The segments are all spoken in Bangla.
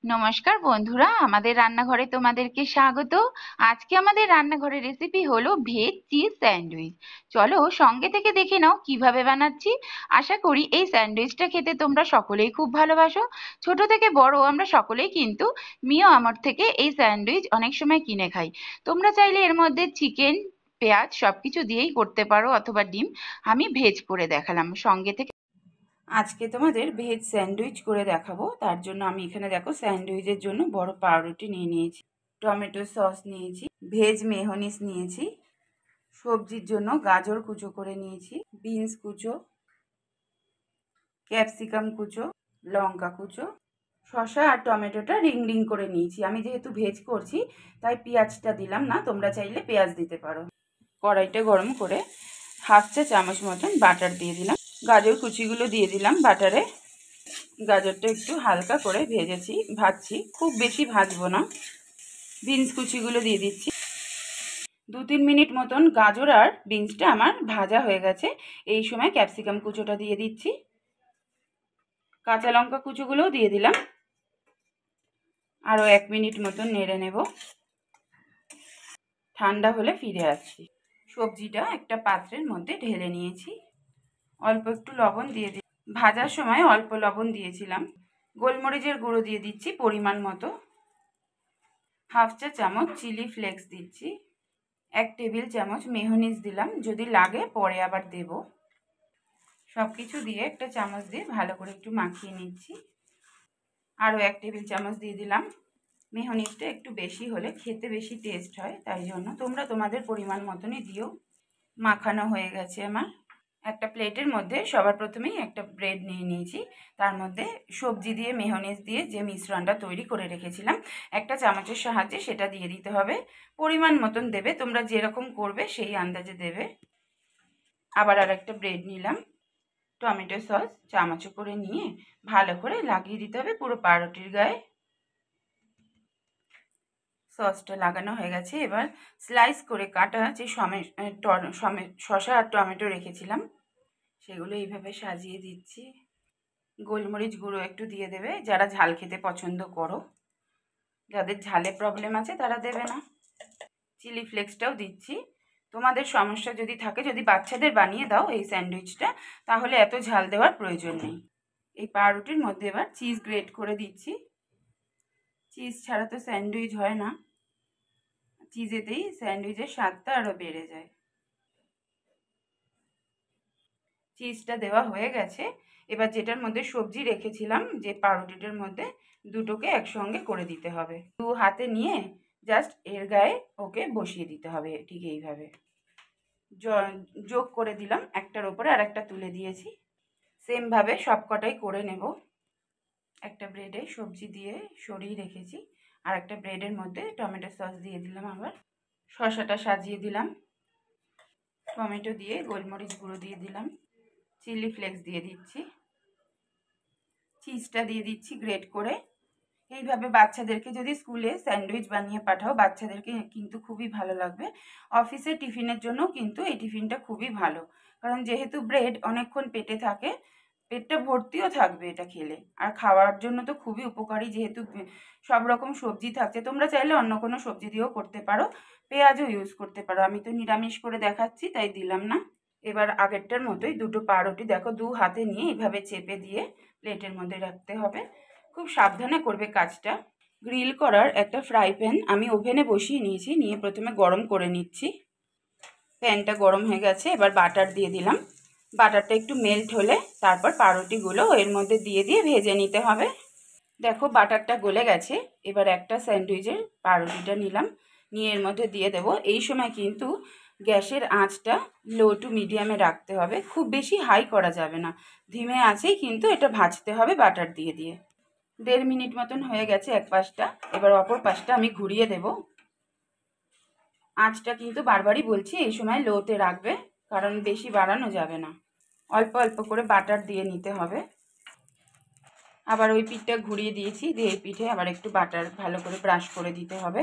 নমস্কার বন্ধুরা, আমাদের রান্নাঘরে তোমাদেরকে স্বাগত। আজকে আমাদের রান্নাঘরের রেসিপি হলো ভেজ চিজ স্যান্ডউইচ। চলো সঙ্গে থেকে দেখে নাও কিভাবে বানাচ্ছি। আশা করি এই স্যান্ডউইচটা খেতে তোমরা সকলেই খুব ভালোবাসো। ছোট থেকে বড় আমরা সকলেই কিন্তু মিও আমার থেকে এই স্যান্ডউইচ অনেক সময় কিনে খাই। তোমরা চাইলে এর মধ্যে চিকেন, পেঁয়াজ সবকিছু দিয়েই করতে পারো, অথবা ডিম। আমি ভেজ করে দেখালাম। সঙ্গে থেকে আজকে তোমাদের ভেজ স্যান্ডউইচ করে দেখাবো। তার জন্য আমি এখানে দেখো স্যান্ডউইচের জন্য বড় পাউরুটি নিয়ে নিয়েছি, টমেটো সস নিয়েছি, ভেজ মেয়োনিজ নিয়েছি, সবজির জন্য গাজর কুচো করে নিয়েছি, বিনস কুচো, ক্যাপসিকাম কুচো, লঙ্কা কুচো, শসা আর টমেটোটা রিং রিং করে নিয়েছি। আমি যেহেতু ভেজ করছি তাই পেঁয়াজটা দিলাম না, তোমরা চাইলে পেঁয়াজ দিতে পারো। কড়াইটা গরম করে হাফ চা চামচ মতন বাটার দিয়ে দিলাম, গাজর কুচিগুলো দিয়ে দিলাম বাটারে। গাজরটা একটু হালকা করে ভাজছি, খুব বেশি ভাজবো না। বিনস কুচিগুলো দিয়ে দিচ্ছি। 2-3 মিনিট মতন গাজর আর বিনসটা আমার ভাজা হয়ে গেছে। এই সময় ক্যাপসিকাম কুচোটা দিয়ে দিচ্ছি, কাঁচা লঙ্কা কুচোগুলোও দিয়ে দিলাম। আরও 1 মিনিট মতন নেড়ে নেব। ঠান্ডা হলে ফিরে আসছি। সবজিটা একটা পাত্রের মধ্যে ঢেলে নিয়েছি। অল্প একটু লবণ দিয়ে ভাজার সময় অল্প লবণ দিয়েছিলাম। গোলমরিচের গুঁড়ো দিয়ে দিচ্ছি পরিমাণ মতো। হাফ চা চামচ চিলি ফ্লেক্স দিচ্ছি। 1 টেবিল চামচ মেয়োনিজ দিলাম, যদি লাগে পরে আবার দেব। সব কিছু দিয়ে একটা চামচ দিয়ে ভালো করে একটু মাখিয়ে নিচ্ছি। আরও 1 টেবিল চামচ দিয়ে দিলাম। মেয়োনিজটা একটু বেশি হলে খেতে বেশি টেস্ট হয়, তাই জন্য তোমরা তোমাদের পরিমাণ মতনই দিও। মাখানো হয়ে গেছে আমার। একটা প্লেটের মধ্যে সবার প্রথমেই একটা ব্রেড নিয়ে নিয়েছি। তার মধ্যে সবজি দিয়ে মেয়োনিজ দিয়ে যে মিশ্রণটা তৈরি করে রেখেছিলাম, একটা চামচের সাহায্যে সেটা দিয়ে দিতে হবে। পরিমাণ মতন দেবে, তোমরা যেরকম করবে সেই আন্দাজে দেবে। আবার আর একটা ব্রেড নিলাম। টমেটো সস চামচে করে নিয়ে ভালো করে লাগিয়ে দিতে হবে পুরো পাউরুটির গায়ে। সসটা লাগানো হয়ে গেছে। এবার স্লাইস করে কাটা যে শসা আর টমেটো রেখেছিলাম সেগুলো এইভাবে সাজিয়ে দিচ্ছি। গোলমরিচ গুঁড়ো একটু দিয়ে দেবে, যারা ঝাল খেতে পছন্দ করো। যাদের ঝালে প্রবলেম আছে তারা দেবে না। চিলি ফ্লেক্সটাও দিচ্ছি। তোমাদের সমস্যা যদি থাকে, যদি বাচ্চাদের বানিয়ে দাও এই স্যান্ডউইচটা, তাহলে এত ঝাল দেওয়ার প্রয়োজন নেই। এই পাউরুটির মধ্যে এবার চিজ গ্রেট করে দিচ্ছি। চিজ ছাড়া তো স্যান্ডউইচ হয় না, চিজেতেই স্যান্ডউইচের স্বাদটা আরও বেড়ে যায়। চিজটা দেওয়া হয়ে গেছে। এবার যেটার মধ্যে সবজি রেখেছিলাম, যে পাউরুটিটার মধ্যে, দুটোকে একসঙ্গে করে দিতে হবে। 2 হাতে নিয়ে জাস্ট এর গায়ে ওকে বসিয়ে দিতে হবে, ঠিক এইভাবে যোগ করে দিলাম। একটার ওপরে আর একটা তুলে দিয়েছি। সেমভাবে সব কটাই করে নেব। একটা ব্রেডে সবজি দিয়ে সরিয়ে রেখেছি, আর একটা ব্রেডের মধ্যে টমেটো সস দিয়ে দিলাম। আবার শসাটা সাজিয়ে দিলাম, টমেটো দিয়ে গোলমরিচ গুঁড়ো দিয়ে দিলাম, চিলি ফ্লেক্স দিয়ে দিচ্ছি, চিজটা দিয়ে দিচ্ছি গ্রেট করে। এইভাবে বাচ্চাদেরকে যদি স্কুলে স্যান্ডউইচ বানিয়ে পাঠাও, বাচ্চাদেরকে কিন্তু খুবই ভালো লাগবে। অফিসের টিফিনের জন্য কিন্তু এই টিফিনটা খুবই ভালো, কারণ যেহেতু ব্রেড অনেকক্ষণ পেটে থাকে, পেটটা ভর্তিও থাকবে এটা খেলে। আর খাওয়ার জন্য তো খুবই উপকারী, যেহেতু সব রকম সবজি থাকছে। তোমরা চাইলে অন্য কোনো সবজি দিয়েও করতে পারো, পেঁয়াজও ইউজ করতে পারো। আমি তো নিরামিষ করে দেখাচ্ছি তাই দিলাম না। এবার আগেরটার মতোই দুটো পাউরুটি দেখো 2 হাতে নিয়ে এইভাবে চেপে দিয়ে প্লেটের মধ্যে রাখতে হবে। খুব সাবধানে করবে কাজটা। গ্রিল করার একটা ফ্রাই প্যান আমি ওভেনে বসিয়ে নিয়েছি, নিয়ে প্রথমে গরম করে নিচ্ছি। প্যানটা গরম হয়ে গেছে। এবার বাটার দিয়ে দিলাম। বাটারটা একটু মেল্ট হলে তারপর পাউরুটিগুলো এর মধ্যে দিয়ে ভেজে নিতে হবে। দেখো বাটারটা গলে গেছে। এবার একটা স্যান্ডউইচের পাউরুটিটা নিলাম, নিয়ে এর মধ্যে দিয়ে দেবো। এই সময় কিন্তু গ্যাসের আঁচটা লো টু মিডিয়ামে রাখতে হবে, খুব বেশি হাই করা যাবে না। ধিমে আঁচেই কিন্তু এটা ভাজতে হবে বাটার দিয়ে দিয়ে। 1.5 মিনিট মতন হয়ে গেছে এক পাশটা। এবার অপর পাশটা আমি ঘুরিয়ে দেব। আঁচটা কিন্তু বারবারই বলছি এই সময় লোতে রাখবে, কারণ বেশি বাড়ানো যাবে না। অল্প অল্প করে বাটার দিয়ে নিতে হবে। আবার ওই পিঠটা ঘুরিয়ে দিয়েছি, দিয়ে এই পিঠে আবার একটু বাটার ভালো করে ব্রাশ করে দিতে হবে।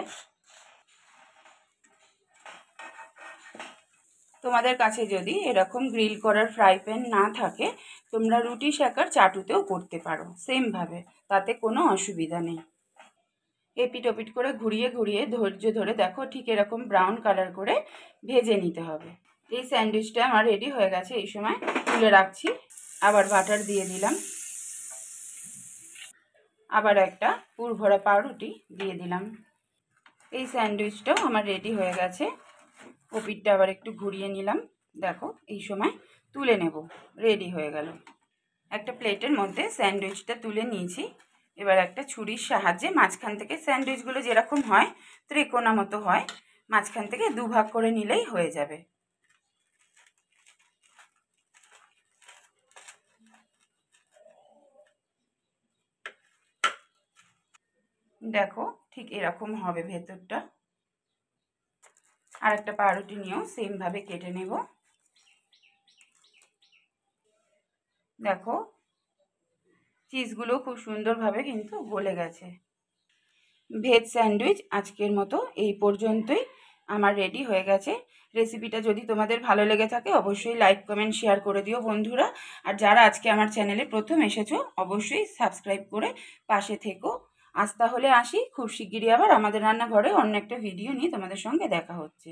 তোমাদের কাছে যদি এরকম গ্রিল করার ফ্রাই প্যান না থাকে, তোমরা রুটি সেকার চাটুতেও করতে পারো সেমভাবে, তাতে কোনো অসুবিধা নেই। এপিট ওপিট করে ঘুরিয়ে ঘুরিয়ে ধৈর্য ধরে দেখো ঠিক এরকম ব্রাউন কালার করে ভেজে নিতে হবে। এই স্যান্ডউইচটা আমার রেডি হয়ে গেছে। এই সময় তুলে রাখছি। আবার বাটার দিয়ে দিলাম, আবার একটা পুর ভরা পাউরুটি দিয়ে দিলাম। এই স্যান্ডউইচটাও আমার রেডি হয়ে গেছে। ওপিটটা আবার একটু ঘুরিয়ে নিলাম। দেখো এই সময় তুলে নেব, রেডি হয়ে গেল। একটা প্লেটের মধ্যে স্যান্ডউইচটা তুলে নিয়েছি। এবার একটা ছুরির সাহায্যে মাঝখান থেকে, স্যান্ডউইচগুলো যেরকম হয় ত্রিকোণা মতো হয়, মাঝখান থেকে দুভাগ করে নিলেই হয়ে যাবে। দেখো ঠিক এরকম হবে ভেতরটা। আর একটা পাউরুটি নিয়েও সেমভাবে কেটে নেব। দেখো চিজগুলো খুব সুন্দরভাবে কিন্তু গলে গেছে। ভেজ স্যান্ডউইচ আজকের মতো এই পর্যন্তই আমার রেডি হয়ে গেছে। রেসিপিটা যদি তোমাদের ভালো লেগে থাকে অবশ্যই লাইক কমেন্ট শেয়ার করে দিও বন্ধুরা। আর যারা আজকে আমার চ্যানেলে প্রথম এসেছো অবশ্যই সাবস্ক্রাইব করে পাশে থেকো। আজ তাহলে আসি, খুব শিগগিরই আবার আমাদের রান্নাঘরে অন্য একটা ভিডিও নিয়ে তোমাদের সঙ্গে দেখা হচ্ছে।